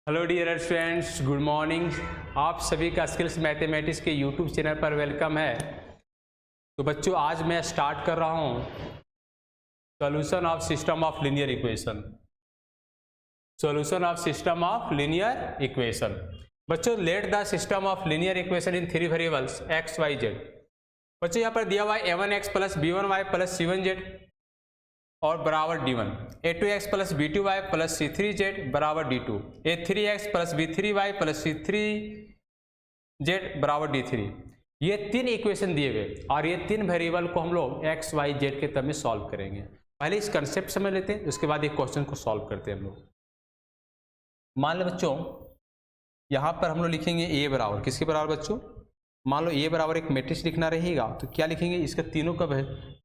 Hello dear students, good morning. आप सभी का स्किल्स मैथमेटिक्स के यूट्यूब चैनल पर वेलकम है। तो बच्चों, आज मैं स्टार्ट कर रहा हूँ solution of system of linear equation. Solution of system of linear equation. बच्चों, let the system of linear equation in 3 variables X Y Z. बच्चों, यहाँ पर दिया हुआ है a1x plus b1y plus c1z और बराबर d1, a2x plus b2y plus c3z बराबर d2, a3x plus b3y plus c3z बराबर d3। ये 3 इक्वेशन दिए हुए और ये 3 वेरिएबल को हम लोग x, y, z के टर्म में सॉल्व करेंगे। पहले इस कंसेप्ट समझ लेते हैं, उसके बाद एक क्वेश्चन को सॉल्व करते हैं हम लोग। मान लो बच्चों, यहाँ पर हम लोग लिखेंगे a बराबर किसके बराबर बच्चों? मान लो a बराबर एक मैट्रिक्स लिखना रहेगा तो क्या लिखेंगे? इसका तीनों का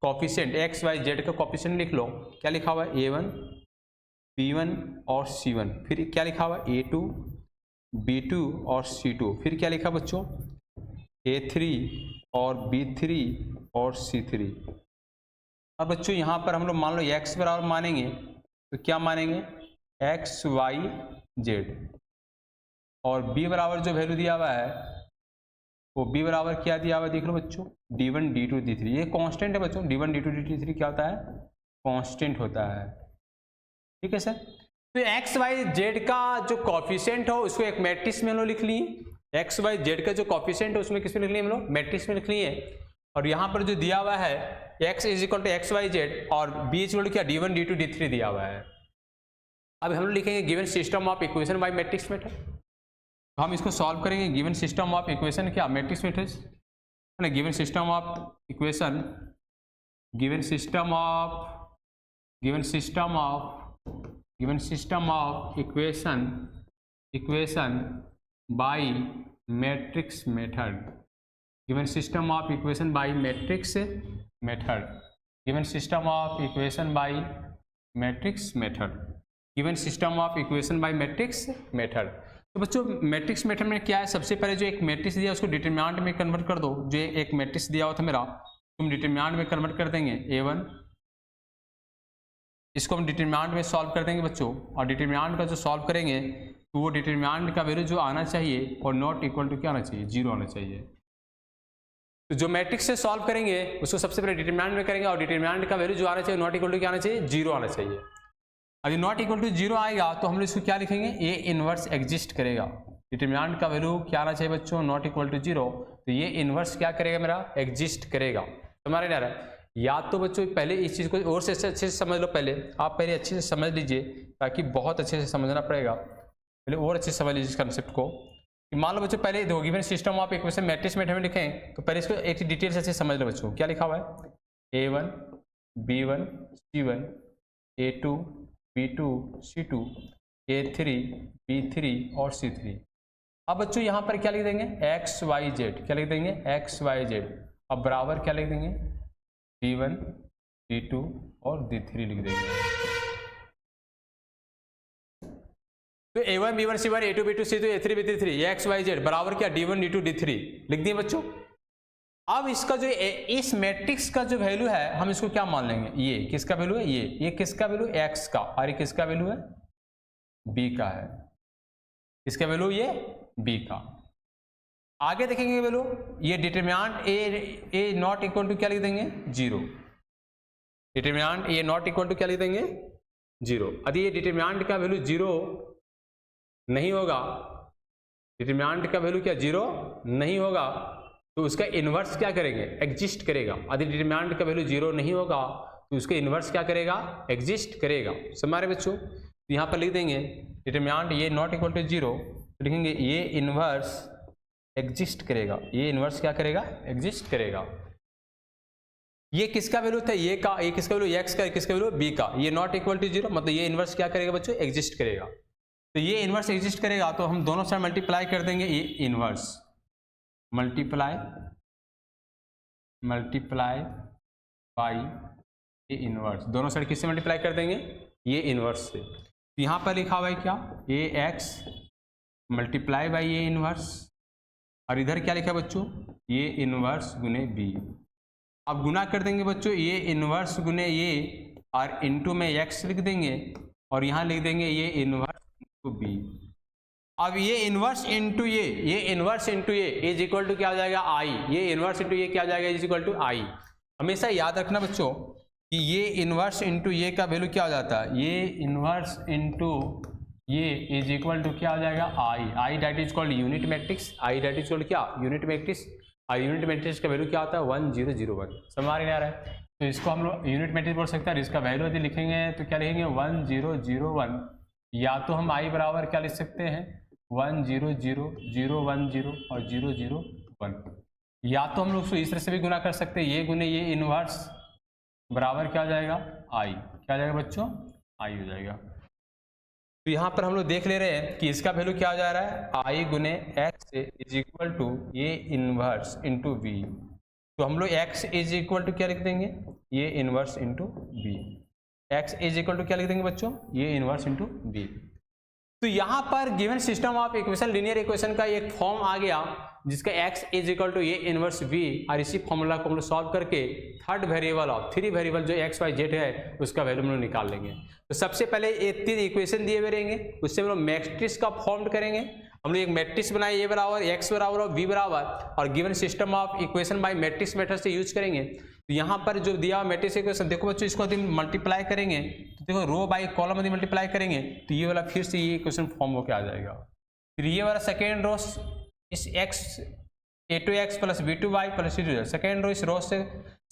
कॉफिशिएंट x, y, z का कॉफिशिएंट लिख लो। क्या लिखा हुआ है? a1, b1 और c1। फिर क्या लिखा हुआ है? a2, b2 और c2। फिर क्या लिखा बच्चों? a3 और b3 और c3। अब बच्चों यहाँ पर हम लोग मान लो x बराबर मानेंगे तो क्या मानेंगे? x, y, z। और b बराबर जो वैल्यू दिया हुआ है वो b बराबर क्या दिया हुआ है? देख लो बच्चों, d1, d2, d3। ये कांस्टेंट है बच्चों। d1, d2, d3 क्या होता है? कांस्टेंट होता है। ठीक है सर। तो x, y, z का जो कॉफिशिएंट हो उसको एक मैट्रिक्स में हम लोग लिख लिए। x, y, z का जो कॉफिशिएंट है उसमें किसमें लिख लिए हम लोग? मैट्रिक्स में लिख लिए। और यहाँ पर जो दिया हुआ है x is equal to X Y Z और b इज इक्वल टू क्या? d1, d2, d3 दिया हुआ है। अब हम लोग लिखेंगे given system of equation by matrix method. हम इसको सॉल्व करेंगे। गिवन सिस्टम ऑफ इक्वेशन क्या? Matrix method. Given system of equation, given system of equation by matrix method. Given system of equation by matrix method. Given system of equation by matrix method. Given system of equation by matrix method. तो बच्चों, matrix method में क्या है? सबसे पहले जो एक matrix दिया उसको डिटरमिनेंट में कन्वर्ट कर दो। जो एक मैट्रिक्स दिया हुआ था मेरा, तुम डिटरमिनेंट में कन्वर्ट कर देंगे a1। इसको हम डिटरमिनेंट में सॉल्व कर देंगे बच्चों। और डिटरमिनेंट का जो सॉल्व करेंगे तो वो डिटरमिनेंट का वैल्यू जो आना चाहिए और नॉट इक्वल टू क्या आना चाहिए? 0 आना चाहिए। तो जो मैट्रिक्स से सॉल्व करेंगे उसको सबसे पहले डिटरमिनेंट में करेंगे और डिटरमिनेंट का वैल्यू जो आना चाहिए नॉट इक्वल टू क्या आना चाहिए? 0 आना चाहिए। अगर नॉट इक्वल टू 0 आएगा तो हम लोग इसको क्या लिखेंगे? ए इनवर्स एग्जिस्ट करेगा। डिटरमिनेंट का वैल्यू क्या आना चाहिए बच्चों? Not equal to 0। तो ये इनवर्स क्या करेगा मेरा? एग्जिस्ट करेगा। तुम्हारे ना रहा है या तो बच्चों पहले इस चीज़ को और से अच्छे से समझ लो। पहले आप पहले अच्छे से समझ लीजिए ताकि बहुत अच्छे से समझना पड़ेगा। पहले और अच्छे से समझ लीजिए इस कंसेप्ट को। मान लो बच्चों, पहले दो given system of equation matrix method में लिखें तो पहले इसको एक डिटेल से अच्छे समझ लो बच्चों। क्या लिखा हुआ है? a1, b1, c1, a2, b2, c2, a3, b3 और c3। अब बच्चों यहाँ पर क्या लिख देंगे? x, y, z। क्या लिख देंगे? x, y, z। अब बराबर क्या लिख देंगे? d1, d2 और d3 लिख देंगे। तो a1, b1, c1, a2, b2, c2, a3, b3, x, y, z बराबर क्या? d1, d2, d3 लिख दिए बच्चों। अब इसका जो इस मैट्रिक्स का जो वैल्यू है हम इसको क्या मान लेंगे? ये किसका वैल्यू है? ये किसका वैल्यू? x का। और ये किसका वैल्यू है? b का है। इसका वैल्यू ये b का। आगे देखेंगे वैल्यू, ये determinant A not equal to क्या लिख देंगे? 0। Determinant A not equal to क्या लिख देंगे? 0। यदि ये डिटरमिनेंट का वैल्यू 0 नहीं होगा, डिटरमिनेंट का वैल्यू क्या 0 नहीं होगा तो उसका इन्वर्स क्या करेंगे? एग्जिस्ट करेगा। यदि डिटरमिनेंट का वैल्यू 0 नहीं होगा तो उसका इन्वर्स क्या करेगा? एग्जिस्ट करेगा। समझ रहे बच्चों? तो यहाँ पर लिख देंगे डिटरमिनेंट ये नॉट इक्वल टू 0, तो लिखेंगे ये इन्वर्स एग्जिस्ट करेगा। ये इन्वर्स क्या करेगा? एग्जिस्ट करेगा। ये किसका वैल्यू था? ये का। ये किसका वैल्यू? x का। किसका वैल्यू? b का। ये नॉट इक्वल टू 0 मतलब ये इन्वर्स क्या करेगा बच्चों? एग्जिस्ट करेगा। तो ये इन्वर्स एग्जिस्ट करेगा तो हम दोनों साइड मल्टीप्लाई कर देंगे। ये inverse multiply by A inverse, दोनों साइड किससे मल्टीप्लाई कर देंगे? ये इनवर्स से। तो यहाँ पर लिखा हुआ है क्या? A X multiply by A inverse और इधर क्या लिखा है बच्चों? ये इनवर्स गुने बी। अब गुना कर देंगे बच्चों, ये इनवर्स गुने ये और इनटू में एक्स लिख देंगे और यहाँ लिख देंगे ये इनवर्स इंटू बी। अब ये इनवर्स इंटू ये इनवर्स इंटू ये इज इक्वल टू क्या हो जाएगा आई, ये इनवर्स इंटू ये क्या हो जाएगा इज इक्वल टू आई। हमेशा याद रखना बच्चों कि ये इनवर्स इंटू ये का वैल्यू क्या हो जाता है, ये इनवर्स इंटू ये इज इक्वल टू क्या हो जाएगा I that is called unit matrix, I that is called क्या यूनिट मैट्रिक्स। और यूनिट मैट्रिक्स का वैल्यू क्या होता है 1001। समझ में आ रहा है, तो इसको हम लोग यूनिट मैट्रिक्स बोल सकते हैं। इसका वैल्यू यदि लिखेंगे तो क्या लिखेंगे 1001, या तो हम आई बराबर क्या लिख सकते हैं 100,010 और 001, या तो हम लोग उसको इस तरह से भी गुना कर सकते हैं, ये गुने ये इनवर्स बराबर क्या हो जाएगा आई, क्या हो जाएगा बच्चों आई हो जाएगा। तो यहाँ पर हम लोग देख ले रहे हैं कि इसका वैल्यू क्या हो जा रहा है आई गुने एक्स इज इक्वल टू ये इनवर्स इंटू बी। तो हम लोग x इज इक्वल टू क्या लिख देंगे ये inverse into B, X is equal to क्या लिख देंगे बच्चों ये इनवर्स इंटू बी। तो यहाँ पर given system of equation linear equation का एक फॉर्म आ गया जिसका x इज इक्वल टू ये इनवर्स v, और इसी फॉर्मूला को हम लोग सॉल्व करके थर्ड वेरिएबल ऑफ 3 वेरिएबल जो x y z है उसका वैल्यू हम लोग निकाल लेंगे। तो सबसे पहले ये 3 इक्वेशन दिए हुए रहेंगे, उससे हम लोग मैट्रिक्स का फॉर्म करेंगे। हम लोग एक मैट्रिक्स बनाए ए बराबर x बराबर और v बराबर, और given system of equation by matrix method से यूज करेंगे। तो यहाँ पर जो दिया हुआ मैट्रिक्स इक्वेशन देखो बच्चों, इसको यदि मल्टीप्लाई करेंगे तो देखो रो बाई कॉलम यदि मल्टीप्लाई करेंगे तो ये वाला फिर से ये इक्वेशन फॉर्म होकर आ जाएगा। फिर ये वाला सेकेंड रो इस x a2x plus b2y plus c2z, second row इस रो से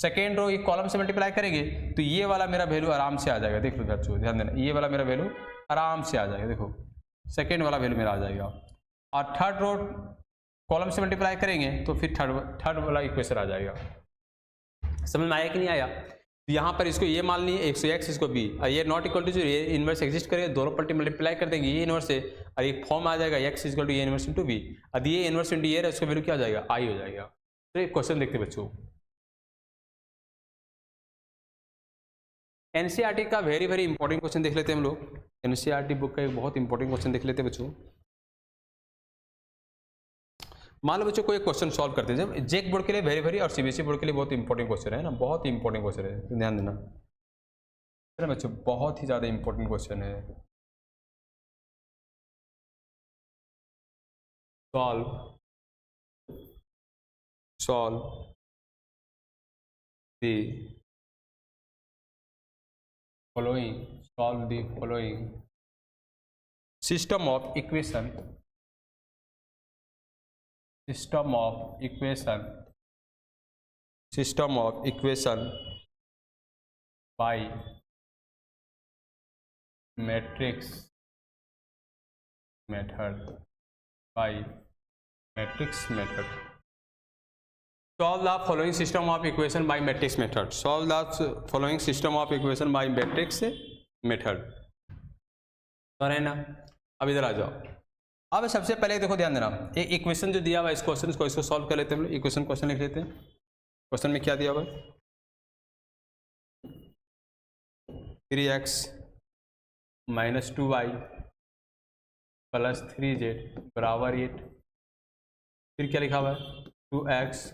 सेकेंड रो ये कॉलम से मल्टीप्लाई करेंगे तो ये वाला मेरा वैल्यू आराम से आ जाएगा। देख लो बच्चों ध्यान देना, ये वाला मेरा वैल्यू आराम से आ जाएगा, देखो सेकेंड वाला वैल्यू मेरा आ जाएगा। और थर्ड रो कॉलम से मल्टीप्लाई करेंगे तो फिर थर्ड वाला इक्वेशन आ जाएगा। समझ में आया कि नहीं आया? तो यहाँ पर इसको ये मान लिए 100x इसको b, और ये नॉट इक्वल टू जो ये इनवर्स एग्जिस्ट करेगा दोनों पलटी मल्टीप्लाई कर देंगे ये इनवर्स से, और एक फॉर्म आ जाएगा x इक्वल टू ये इनवर्स इंटू b। अब ये इनवर्स इंटू ये उसका वैल्यू क्या हो जाएगा i हो जाएगा। तो एक क्वेश्चन देखते बच्चों, एनसीईआरटी का वेरी इंपॉर्टेंट क्वेश्चन देख लेते हैं हम लोग। एनसीईआरटी बुक का एक बहुत इंपॉर्टेंट क्वेश्चन देख लेते हैं बच्चों। मान लो बच्चों कोई क्वेश्चन सॉल्व करते हैं, जब जेक बोर्ड के लिए वेरी और सीबीएसई बोर्ड के लिए बहुत इंपॉर्टेंट क्वेश्चन है ना, बहुत ही इंपॉर्टेंट क्वेश्चन है, तो ध्यान देना है ना बच्चों, बहुत ही ज़्यादा इंपॉर्टेंट क्वेश्चन है। Solve the following system of equation by matrix method, solve the following system of equation by matrix method, solve the following system of equation by matrix method। तो है ना, अब इधर आ जाओ। अब सबसे पहले देखो ध्यान देना, एक इक्वेशन जो दिया हुआ है इस क्वेश्चन को इसको सॉल्व कर लेते हैं हम लोग। क्वेश्चन लिख लेते हैं। क्वेश्चन में क्या दिया हुआ है 3x minus 2y plus 3z बराबर 8। फिर क्या लिखा हुआ है 2x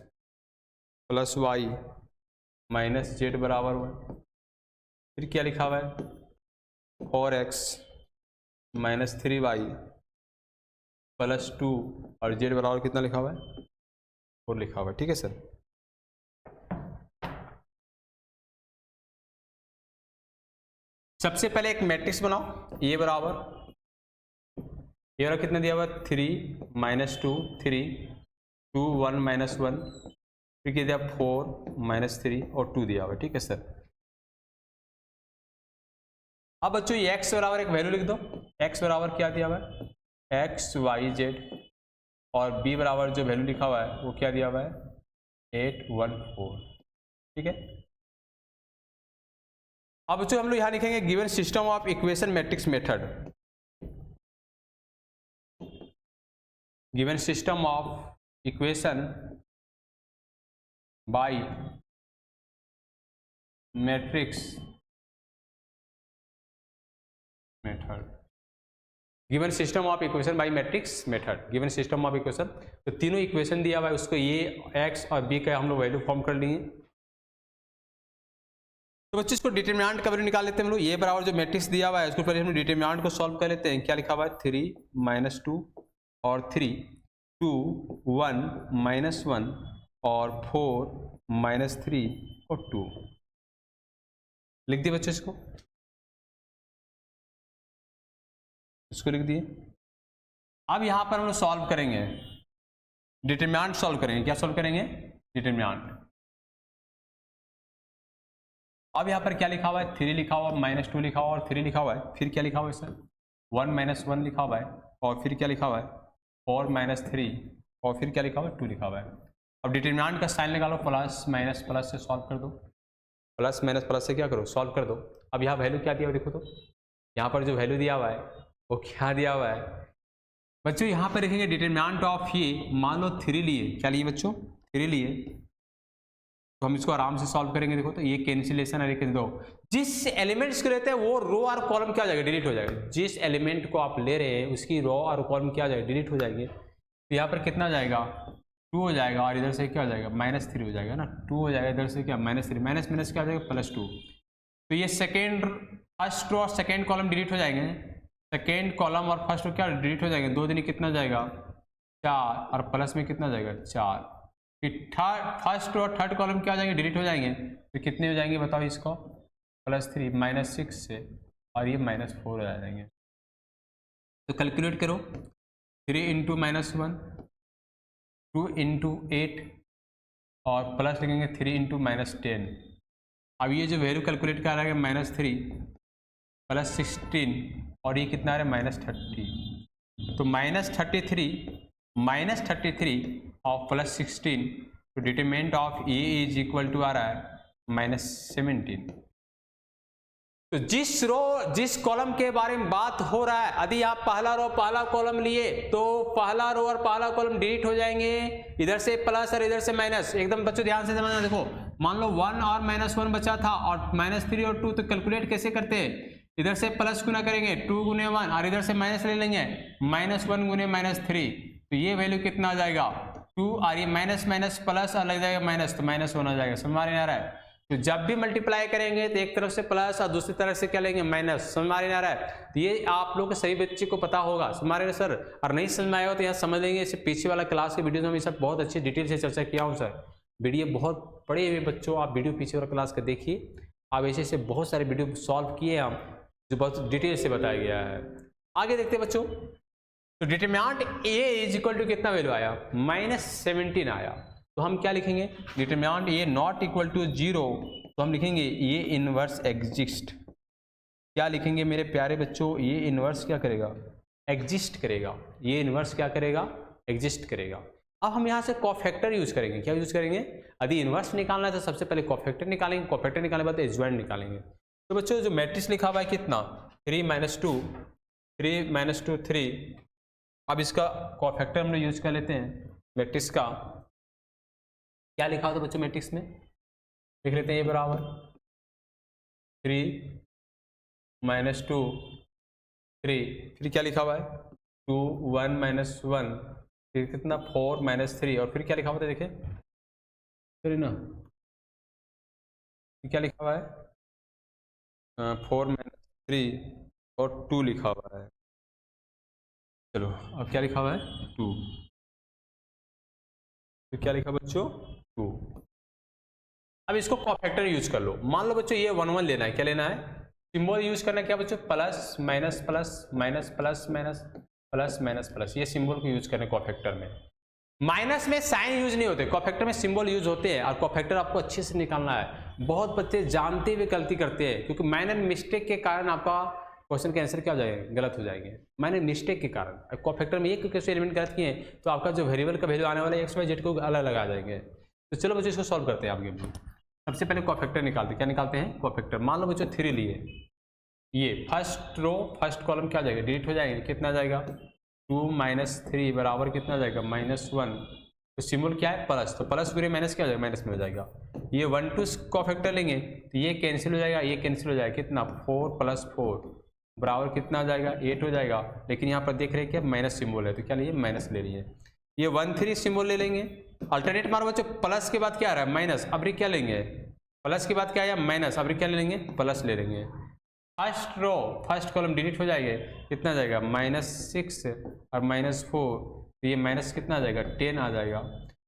plus y minus z बराबर 1। फिर क्या लिखा हुआ है 4x माइनस 3y प्लस 2 और z बराबर कितना लिखा हुआ है 4 लिखा हुआ है। ठीक है सर। सबसे पहले एक मैट्रिक्स बनाओ, ये बराबर ये वाला कितना दिया हुआ 3 माइनस 2 3 2 1 माइनस 1, फिर क्या दिया 4 माइनस 3 और 2 दिया हुआ। ठीक है सर। अब बच्चों ये x बराबर एक वैल्यू लिख दो, x बराबर क्या दिया हुआ है x y z, और b बराबर जो वैल्यू लिखा हुआ है वो क्या दिया हुआ है 814। ठीक है। अब बच्चों हम लोग यहां लिखेंगे given system of equation matrix method, given system of equation by matrix method, given system of equation by matrix method, given system of equation. तो तीनों इक्वेशन दिया हुआ है उसको ये x और b का हम लोग वैल्यू फॉर्म कर लिए। तो बच्चों इसको डिटरमिनेंट का वैल्यू निकाल लेते हैं हम लोग। ये बराबर जो मैट्रिक्स दिया हुआ है उसको पहले हम डिटरमिनेंट को सॉल्व कर लेते हैं। क्या लिखा हुआ है 3 माइनस 2 और 3, 2, 1, -1 और 4, -3 और 2। लिख दिए बच्चों इसको लिख दिए। अब यहाँ पर हम लोग सॉल्व करेंगे, डिटरमिनेंट सॉल्व करेंगे। क्या सॉल्व करेंगे? डिटरमिनेंट। अब यहाँ पर क्या लिखा हुआ है? 3 लिखा हुआ, -2 लिखा हुआ और 3 लिखा हुआ है। फिर क्या लिखा हुआ है सर? 1 - 1 लिखा हुआ है और फिर क्या लिखा हुआ है? 4 - 3 और फिर क्या लिखा हुआ है? 2 लिखा हुआ है। अब डिटरमिनेंट का साइन निकालो, प्लस माइनस प्लस से सॉल्व कर दो, प्लस माइनस प्लस से क्या करो? सॉल्व कर दो। अब यहाँ वैल्यू क्या दिया हुआ देखो तो, यहाँ पर जो वैल्यू दिया हुआ है वो क्या दिया हुआ है बच्चों? यहाँ पर देखेंगे डिटरमिनेंट ऑफ ये, मान लो 3 लिए, क्या लिए बच्चों? 3 लिए, तो हम इसको आराम से सॉल्व करेंगे। देखो तो ये कैंसिलेशन है, लेकिन दो जिस एलिमेंट्स को लेते हैं वो रो और कॉलम क्या हो जाएगा? डिलीट हो जाएगा। जिस एलिमेंट को आप ले रहे हैं उसकी रो और कॉलम क्या हो जाएगा? डिलीट हो जाएंगे। तो यहाँ पर कितना जाएगा? 2 हो जाएगा और इधर से क्या हो जाएगा? -3 हो जाएगा ना। 2 हो जाएगा, इधर से क्या? -3, माइनस माइनस क्या हो जाएगा? +2। तो ये फर्स्ट रो और सेकेंड कॉलम डिलीट हो जाएंगे। सेकेंड कॉलम और फर्स्ट रो क्या डिलीट हो जाएंगे? 2 दिन कितना जाएगा? 4 और प्लस में कितना जाएगा? 4। फर्स्ट और थर्ड कॉलम क्या हो जाएंगे? डिलीट हो जाएंगे। तो कितने हो जाएंगे बताओ इसको? +3 -6 से, और ये -4 हो जाएंगे। तो कैलकुलेट करो, 3 × -1, 2 × 8 और प्लस लिखेंगे 3 × -10। अब ये जो वैल्यू कैलकुलेट कर रहा है -3 +16 और ये कितना आ रहा है? -30। तो -33 और +16, तो determinant of A is equal to आ रहा है -17। तो जिस कॉलम के बारे में बात हो रहा है, यदि आप पहला रो पहला कॉलम लिए तो पहला रो और पहला कॉलम डिलीट हो जाएंगे, इधर से प्लस और इधर से माइनस। एकदम बच्चों ध्यान से समझना। देखो मान लो 1 और -1 बचा था और -3 और 2, तो कैलकुलेट कैसे करते हैं? इधर से प्लस गुना करेंगे 2 × 1 और इधर से माइनस ले लेंगे -1 × -3। तो ये वैल्यू कितना आ जाएगा? 2 और ये माइनस माइनस प्लस और लग जाएगा माइनस, तो -1 आ जाएगा। समझ में आ रहा है? तो जब भी मल्टीप्लाई करेंगे तो एक तरफ से प्लस और दूसरी तरफ से क्या लेंगे? माइनस। समझ में आ रहा है? तो ये आप लोग के सही बच्चे को पता होगा। समझ रहे सर? और नहीं समझ में आया हो तो यहाँ समझ लेंगे। इससे पीछे वाला क्लास के वीडियो में मैं सब बहुत अच्छी डिटेल से चर्चा किया हूँ सर। वीडियो बहुत पड़े हुए बच्चों, आप वीडियो पीछे वाला क्लास का देखिए। आप ऐसे से बहुत सारे वीडियो सॉल्व किए हम, जो बहुत डिटेल से बताया गया है। आगे देखते हैं बच्चों। तो determinant A is equal to कितना वैल्यू आया? -17 आया। तो हम क्या लिखेंगे? Determinant A not equal to 0, तो हम लिखेंगे ये इनवर्स एग्जिस्ट। क्या लिखेंगे मेरे प्यारे बच्चों? ये इनवर्स क्या करेगा? एग्जिस्ट करेगा। ये इनवर्स क्या करेगा? एग्जिस्ट करेगा। अब हम यहाँ से कोफैक्टर यूज करेंगे। क्या यूज करेंगे? यदि इनवर्स निकालना है तो सबसे पहले कोफैक्टर निकालेंगे। कोफैक्टर निकालने के बाद एडजॉइंट निकालेंगे। तो बच्चों जो मैट्रिक्स लिखा हुआ है कितना? 3 - 2, 3 - 2 3। अब इसका कोफैक्टर हम लोग यूज कर लेते हैं मैट्रिक्स का। क्या लिखा होता है बच्चों मैट्रिक्स में? लिख लेते हैं ये बराबर 3 - 2 3, फिर क्या लिखा हुआ है? 2 1 - 1, फिर कितना? 4 - 3 और फिर क्या लिखा हुआ था? देखिए फिर ना क्या लिखा हुआ है? 4 - 3 और 2 लिखा हुआ है। चलो अब क्या लिखा हुआ है? 2। तो क्या लिखा बच्चों? 2। अब इसको कोफैक्टर यूज कर लो। मान लो बच्चों ये 1 1 लेना है। क्या लेना है? सिंबल यूज करना है क्या बच्चों? Plus minus plus minus plus minus plus minus plus, ये सिंबल को यूज करना है कोफैक्टर में। माइनस में साइन यूज नहीं होते, कोफैक्टर में सिंबल यूज होते हैं। और कोफैक्टर आपको अच्छे से निकालना है। बहुत बच्चे जानते हुए गलती करते हैं, क्योंकि माइनर मिस्टेक के कारण आपका क्वेश्चन के आंसर क्या हो जाएगा? गलत हो जाएंगे माइनर मिस्टेक के कारण। कोफैक्टर में एक कैसे एलिमेंट गलत किए तो आपका जो वेरिएबल का वैल्यू आने वाला है XY Z को अलग लगा जाएंगे। तो चलो बच्चों इसको सॉल्व करते हैं आगे। सबसे पहले कोफैक्टर निकालते हैं। क्या निकालते हैं? कोफैक्टर। मान लो बच्चों 3 लिए, ये फर्स्ट रो फर्स्ट कॉलम क्या जाएगा? डिलीट हो जाएंगे। कितना जाएगा? 2 - 3 बराबर कितना जाएगा? -1। तो सिंबल क्या है? प्लस। तो प्लस पूरे माइनस क्या हो जाएगा? माइनस में हो जाएगा। ये 1 2 कोफैक्टर लेंगे तो ये कैंसिल हो जाएगा, ये कैंसिल हो जाएगा। कितना? 4 + 4 बराबर कितना आ जाएगा? 8 हो जाएगा। लेकिन यहाँ पर देख रहे हैं क्या? माइनस सिंबल है, तो क्या लिए? माइनस ले लिए। ये 1 3 सिंबल ले लेंगे। अल्टरनेट मारो बच्चों, प्लस के बाद क्या आ रहा है? माइनस। अब क्या लेंगे? प्लस के बाद क्या आया? माइनस। अब क्या ले लेंगे? प्लस ले लेंगे। First row first column delete हो जाएंगे, कितना जाएगा -6 और -4, तो ये माइनस कितना आ जाएगा 10 आ जाएगा।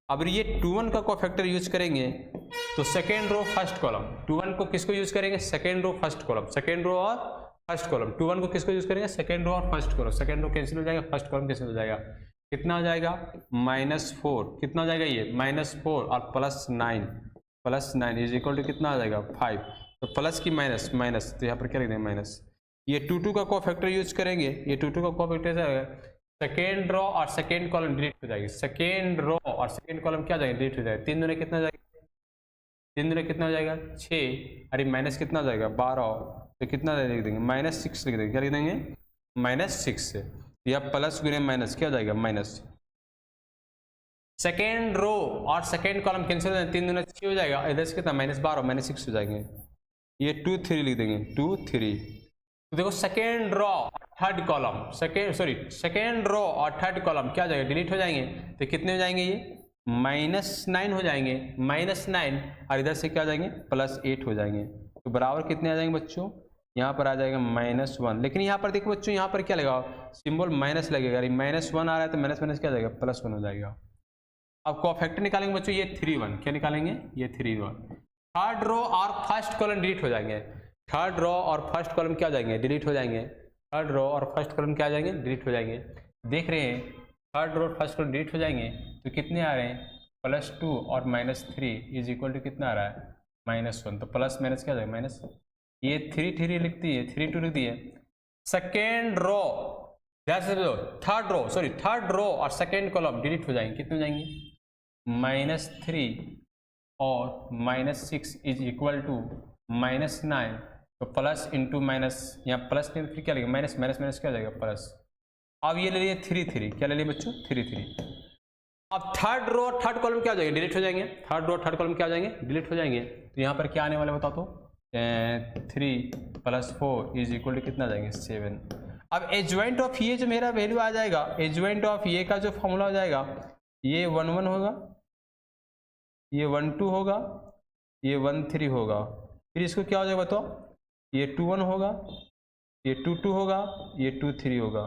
अब ये 2 1 का कोफैक्टर यूज करेंगे तो सेकेंड रो फर्स्ट कॉलम, 2 1 को किसको यूज करेंगे second row first column, second row और फर्स्ट कॉलम, 2 1 को किसको यूज करेंगे सेकेंड रो और first column, second row cancel हो जाएगा, फर्स्ट कॉलम कैंसिल हो जाएगा, कितना हो जाएगा -4, कितना हो जाएगा ये -4 और +9 इज इक्वल टू कितना आ जाएगा 5, तो प्लस की माइनस माइनस, तो यहाँ पर क्या लिख देंगे माइनस। ये 2 2 का कोफैक्टर यूज करेंगे, ये 2 2 का कोफैक्टर जाएगा, सेकेंड रो और सेकेंड कॉलम डिलीट हो जाएगी, सेकेंड रो और सेकेंड कॉलम क्या जाएगा डिलीट हो जाएगा, 3 दूने कितना जाएगा, 3 दूने कितना हो जाएगा 6, अरे माइनस कितना हो जाएगा 12, तो कितना लिख देंगे -6 लिख देंगे, क्या लिख देंगे -6, या प्लस गुने माइनस क्या हो जाएगा माइनस। सेकेंड रो और सेकेंड कॉलम कैंसिल हो जाएगा, 3 दूने 6 हो जाएगा, इधर से कितना -12 -6 हो जाएंगे, ये 2 3 लिख देंगे 2 3। तो देखो second row third column second row और थर्ड कॉलम क्या हो जाएगा डिलीट हो जाएंगे, तो कितने हो जाएंगे ये -9 हो जाएंगे, -9 और इधर से क्या हो जाएंगे +8 हो जाएंगे, तो बराबर कितने आ जाएंगे बच्चों, यहाँ पर आ जाएगा -1, लेकिन यहाँ पर देखो बच्चों यहाँ पर क्या लगा सिंबल माइनस लगेगा, -1 आ रहा है तो माइनस क्या हो जाएगा +1 हो जाएगा। अब कोफैक्टर निकालेंगे बच्चों, ये 3 1, क्या निकालेंगे ये 3 1, थर्ड रो और फर्स्ट कॉलम डिलीट हो जाएंगे, थर्ड रो और फर्स्ट कॉलम क्या हो जाएंगे डिलीट हो जाएंगे, थर्ड रो और फर्स्ट कॉलम क्या आ जाएंगे डिलीट हो जाएंगे, देख रहे हैं थर्ड रो और फर्स्ट कॉलम डिलीट हो जाएंगे, तो कितने आ रहे हैं +2 और -3 इज इक्वल टू कितना आ रहा है -1, तो प्लस माइनस क्या आ जाएगा माइनस, ये 3 3 लिखती है 3 2 लिख दी है, सेकेंड रो थर्ड रो और सेकेंड कॉलम डिलीट हो जाएंगे, कितने हो जाएंगे -3 और -6 इज इक्वल टू -9, तो प्लस इंटू माइनस, यहाँ प्लस नहीं फिर क्या लगेगा माइनस माइनस क्या हो जाएगा प्लस। अब ये ले लिए 3 3, क्या ले लिए बच्चों 3 3। अब थर्ड रो थर्ड कॉलम क्या हो जाएंगे डिलीट हो जाएंगे, थर्ड रो थर्ड कॉलम क्या हो जाएंगे डिलीट हो जाएंगे, तो यहाँ पर क्या आने वाले बताओ तो 3 + 4 इज इक्वल टू कितना जाएंगे 7। अब एडजॉइंट ऑफ ये जो मेरा वैल्यू आ जाएगा, एडजॉइंट ऑफ ये का जो फॉर्मूला हो जाएगा, ये 1 1 होगा, ये 1 2 होगा, ये 1 3 होगा, फिर इसको क्या हो जाएगा बताओ, ये 2 1 होगा, ये 2 2 होगा, ये 2 3 होगा,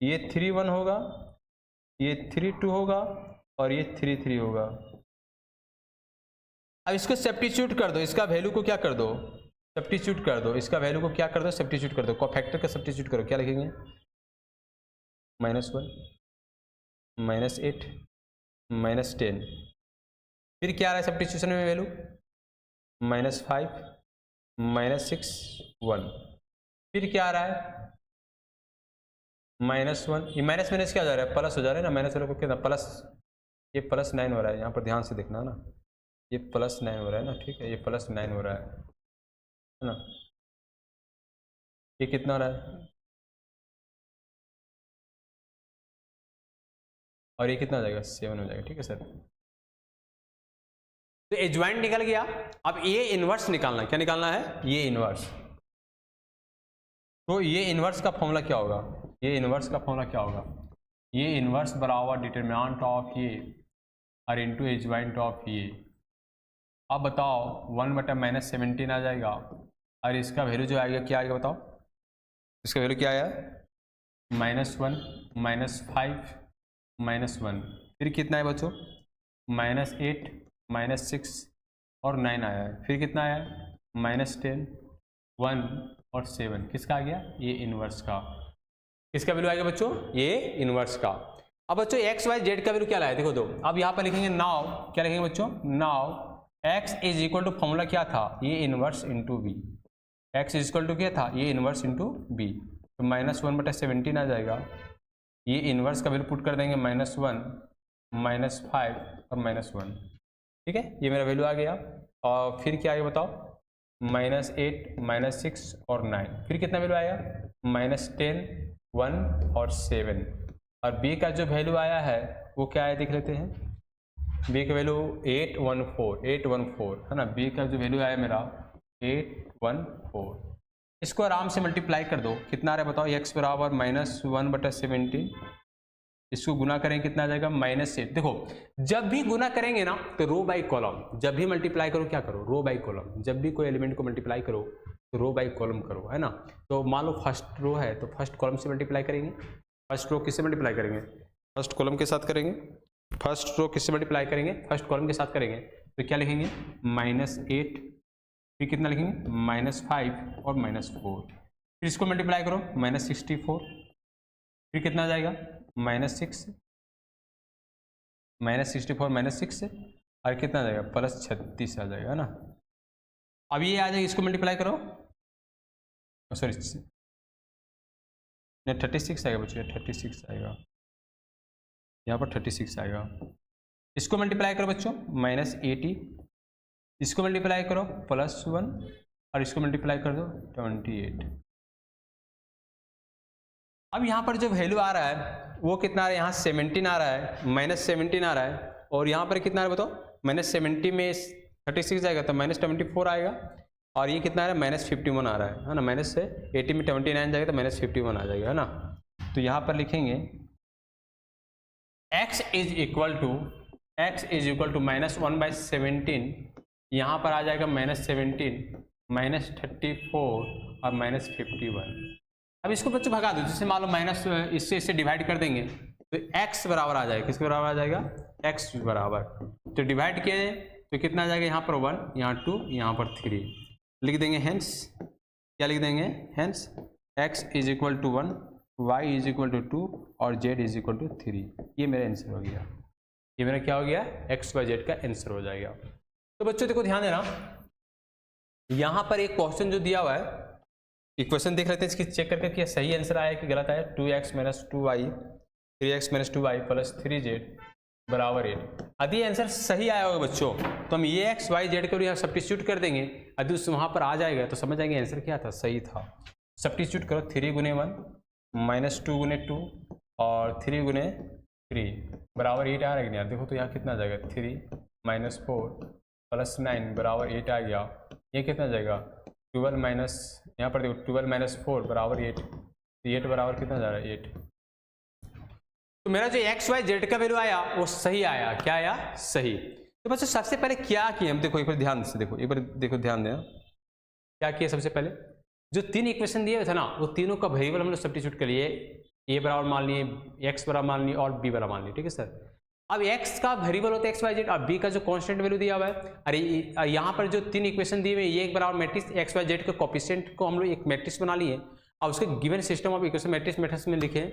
ये 3 1 होगा, ये 3 2 होगा और ये 3 3 होगा। अब इसको सब्स्टिट्यूट कर दो, इसका वैल्यू को क्या कर दो सब्स्टिट्यूट कर दो, इसका वैल्यू को क्या कर दो सब्स्टिट्यूट कर दो, कोफैक्टर का सब्स्टिट्यूट करो, क्या लिखेंगे -1 -8 -10, फिर क्या आ रहा है सब्स्टिट्यूशन में वैल्यू -5 -6 1, फिर क्या आ रहा है -1, ये माइनस माइनस क्या हो जा रहा है प्लस हो जा रहा है ना, माइनस वाले को कितना प्लस, ये +9 हो रहा है, यहाँ पर ध्यान से देखना ना, ये +9 हो रहा है ना, ठीक है ये +9 हो रहा है ना, ये कितना हो रहा है और ये कितना हो जाएगा 7 हो जाएगा, ठीक है सर। तो एडजॉइंट निकल गया, अब ये इनवर्स निकालना, क्या निकालना है ये इनवर्स, तो ये इनवर्स का फॉर्मूला क्या होगा, ये इनवर्स का फॉर्मूला क्या होगा, ये इनवर्स बराबर डिटरमिनेंट ऑफ ये और इनटू एडजॉइंट ऑफ ये। अब बताओ 1/-17 आ जाएगा और इसका वैल्यू जो आएगा क्या आएगा बताओ, इसका वैल्यू क्या आया -1 -5 -1, फिर कितना है बच्चों -8 -6 और 9 आया है, फिर कितना आया -10 1 और 7, किसका आ गया ये इनवर्स का, किसका वैल्यू आएगा बच्चों ये इनवर्स का। अब बच्चों एक्स वाई जेड का वैल्यू क्या लाया देखो दो, अब यहाँ पर लिखेंगे नाउ, क्या लिखेंगे बच्चों now x is equal to formula क्या था ये inverse into B, X is equal to क्या था ये इनवर्स इंटू बी, तो -1/17 आ जाएगा, ये इनवर्स का वैल्यू पुट कर देंगे -1 -5 और -1, ठीक है ये मेरा वैल्यू आ गया। और फिर क्या आएगा बताओ -8 -6 और 9, फिर कितना वैल्यू आएगा -10 1 और 7, और b का जो वैल्यू आया है वो क्या है देख लेते हैं, b का वैल्यू 814 है ना, b का जो वैल्यू आया मेरा 814, इसको आराम से मल्टीप्लाई कर दो, कितना आ रहा है बताओ x बराबर -1/17, इसको गुना करें कितना आ जाएगा -8। देखो जब भी गुना करेंगे ना तो रो बाई कॉलम, जब भी मल्टीप्लाई करो क्या करो रो बाई कॉलम, जब भी कोई एलिमेंट को मल्टीप्लाई करो तो रो बाई कॉलम करो, है ना। तो मान लो फर्स्ट रो है तो फर्स्ट कॉलम से मल्टीप्लाई करेंगे। फर्स्ट रो किससे मल्टीप्लाई करेंगे? फर्स्ट कॉलम के साथ करेंगे। फर्स्ट रो किससे मल्टीप्लाई करेंगे? फर्स्ट कॉलम के साथ करेंगे। तो क्या लिखेंगे? -8, फिर कितना लिखेंगे? -5 और -4। फिर इसको मल्टीप्लाई करो, -64, फिर कितना आ जाएगा? -6, -64 -6 और कितना आ जाएगा? +36 आ जाएगा, है ना। अब ये आ जाएगा, इसको मल्टीप्लाई करो, सॉरी नहीं 36 आएगा बच्चों, 36 आएगा, यहाँ पर 36 आएगा। इसको मल्टीप्लाई करो बच्चों, -80, इसको मल्टीप्लाई करो +1 और इसको मल्टीप्लाई कर दो 28। अब यहाँ पर जो वैल्यू आ रहा है वो कितना आ रहा है? यहाँ 17 आ रहा है, -17 आ रहा है, और यहाँ पर कितना आ रहा है बताओ? -70 में 36 आएगा तो -24 आएगा, और ये कितना आ रहा है? -51 आ रहा है ना। माइनस से 80 में 29 जाएगा तो -51 आ जाएगा, है ना। तो यहाँ पर लिखेंगे x इज इक्वल टू -1/17, यहाँ पर आ जाएगा -17, -34 और -51। अब इसको बच्चों भगा दो, जैसे मान लो माइनस इससे डिवाइड कर देंगे तो x बराबर आ जाएगा, किसके बराबर आ जाएगा? x बराबर, तो डिवाइड किया जाए तो कितना आ जाएगा? यहाँ पर 1, यहाँ 2, यहाँ पर 3 लिख देंगे। हेंस क्या लिख देंगे? Hence x is equal to 1, y is equal to 2 और z इज इक्वल टू 3। ये मेरा आंसर हो गया। ये मेरा क्या हो गया? x y z का आंसर हो जाएगा। तो बच्चों देखो ध्यान देना, यहाँ पर एक क्वेश्चन जो दिया हुआ है, इक्वेशन देख लेते हैं इसकी, चेक करके क्या सही आंसर आया कि गलत आया। 2x - 2y 3x - 2y + 3z = 8। यदि आंसर सही आया होगा बच्चों तो हम ये x y z को यहाँ सब्स्टिट्यूट कर देंगे। यदि उस वहाँ पर आ जाएगा तो समझ जाएंगे आंसर क्या था, सही था। सब्स्टिट्यूट करो, 3 × 1 -2 × 2 और 3 × 3 = 8 आ रहा है यार। देखो तो यहाँ कितना आ जाएगा? 3 - 4 + 9 = 8 आ गया। ये कितना आ जाएगा? 12 माइनस, यहाँ पर देखो 12 - 4 = 8, 8 बराबर कितना जा रहा है? 8। तो मेरा जो x y z का वैल्यू आया वो सही आया। क्या आया? सही। तो बच्चों सबसे पहले क्या किया हम, देखो एक बार ध्यान से देखो, एक बार देखो ध्यान देना क्या किया। सबसे पहले जो 3 इक्वेशन दिए हुए थे ना, वो तीनों का वेरिएबल हम लोग सब्स्टिट्यूट कर लिए। a बराबर मान लिए, x बराबर मान लिए और b बराबर मान लिए, ठीक है सर। अब x का वेरिएबल होता है x y z, और b का जो कांस्टेंट वैल्यू दिया हुआ है। अरे यहाँ पर जो 3 इक्वेशन दिए हुए, ये एक बराबर मैट्रिक्स x y z के कोफिशिएंट को हम लोग एक मैट्रिक्स बना लिए और उसके given system of equation matrix methods में लिखे।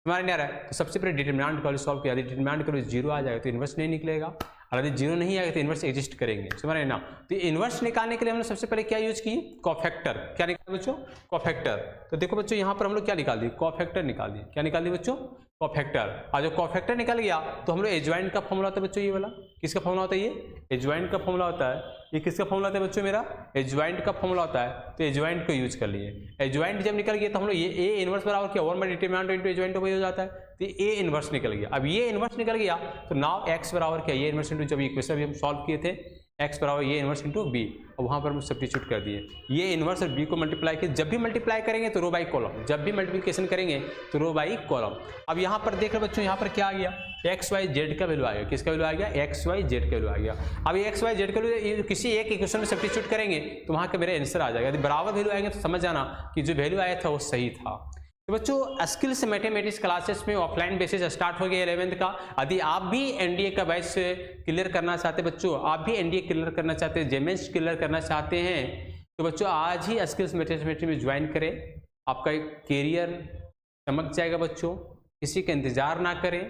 हमारे नहीं आ रहा है तो सबसे पहले डिटरमिनेंट को सॉल्व किया। यदि डिटरमिनेंट करो 0 आ जाएगा तो इन्वर्स नहीं निकलेगा, और यदि 0 नहीं आएगा तो इन्वर्स एग्जिस्ट करेंगे, समझ रहे ना। तो इन्वर्स निकालने के लिए हमने सबसे पहले क्या यूज की? कोफैक्टर। क्या निकाला बच्चों? कोफैक्टर। तो देखो बच्चों यहाँ पर हम लोग क्या निकाल दिए? कोफैक्टर निकाल दिए। क्या निकाल दिए बच्चों? कोफैक्टर। और जो कोफैक्टर निकल गया तो हम लोग एडजॉइंट का फॉर्मूला होता है बच्चों, ये वाला किसका फॉर्मूला होता है? ये एडजॉइंट का फॉर्मूला होता है। ये किसका फॉर्मूला होता है बच्चों? मेरा एडजॉइंट का फॉर्मूला होता है। तो एडजॉइंट को यूज कर लिए। एडजॉइंट जब निकल गया तो हम लोग ये ए इनवर्स बराबर क्या 1 डिटरमिनेंट इनटू एडजॉइंट हो जाता है। तो ए इनवर्स निकल गया। अब ये इनवर्स निकल गया तो नाउ एक्स बराबर क्या? ये इनवर्स इनटू, जब इक्वेशन भी हम सॉल्व किए थे, x बराबर ये इनवर्स इंटू बी, और वहाँ पर हम सब्स्टिट्यूट कर दिए। ये इनवर्स और b को मल्टीप्लाई किए। जब भी मल्टीप्लाई करेंगे तो रो बाई कॉलम, जब भी मल्टीप्लिकेशन करेंगे तो रो बाई कॉलम। अब यहाँ पर देख रहे बच्चों, यहाँ पर क्या आ गया? x y z का वैल्यू आ गया। किसका वैल्यू आ गया? x y z का वैल्यू आ गया। अब ये x y z का वैल्यू किसी एक इक्वेशन में सब्स्टिट्यूट करेंगे तो वहाँ का मेरा आंसर आ जाएगा। यदि बराबर वैल्यू आएंगे तो समझ जाना कि जो वैल्यू आया था वो सही था। तो बच्चों स्किल्स मैथमेटिक्स क्लासेस में ऑफलाइन बेसिस स्टार्ट हो गया 11th का। यदि आप भी एनडीए का बैच क्लियर करना चाहते हैं बच्चों, आप भी एनडीए क्लियर करना चाहते हैं, जेमेंस क्लियर करना चाहते हैं, तो बच्चों आज ही स्किल्स मैथमेटिक्स में ज्वाइन करें। आपका एक कैरियर चमक जाएगा बच्चों, किसी का इंतजार ना करें,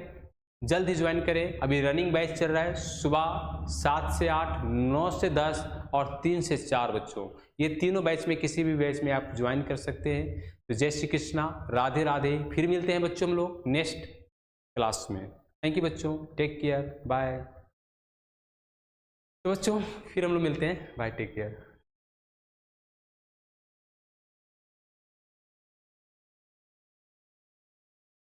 जल्द ही ज्वाइन करें। अभी रनिंग बैच चल रहा है, सुबह 7 से 8, 9 से 10 और 3 से 4 बच्चों। ये तीनों बैच में किसी भी बैच में आप ज्वाइन कर सकते हैं। तो जय श्री कृष्णा, राधे राधे। फिर मिलते हैं बच्चों हम लोग नेक्स्ट क्लास में। थैंक यू बच्चों, टेक केयर, बाय। तो बच्चों फिर हम लोग मिलते हैं, बाय, टेक केयर।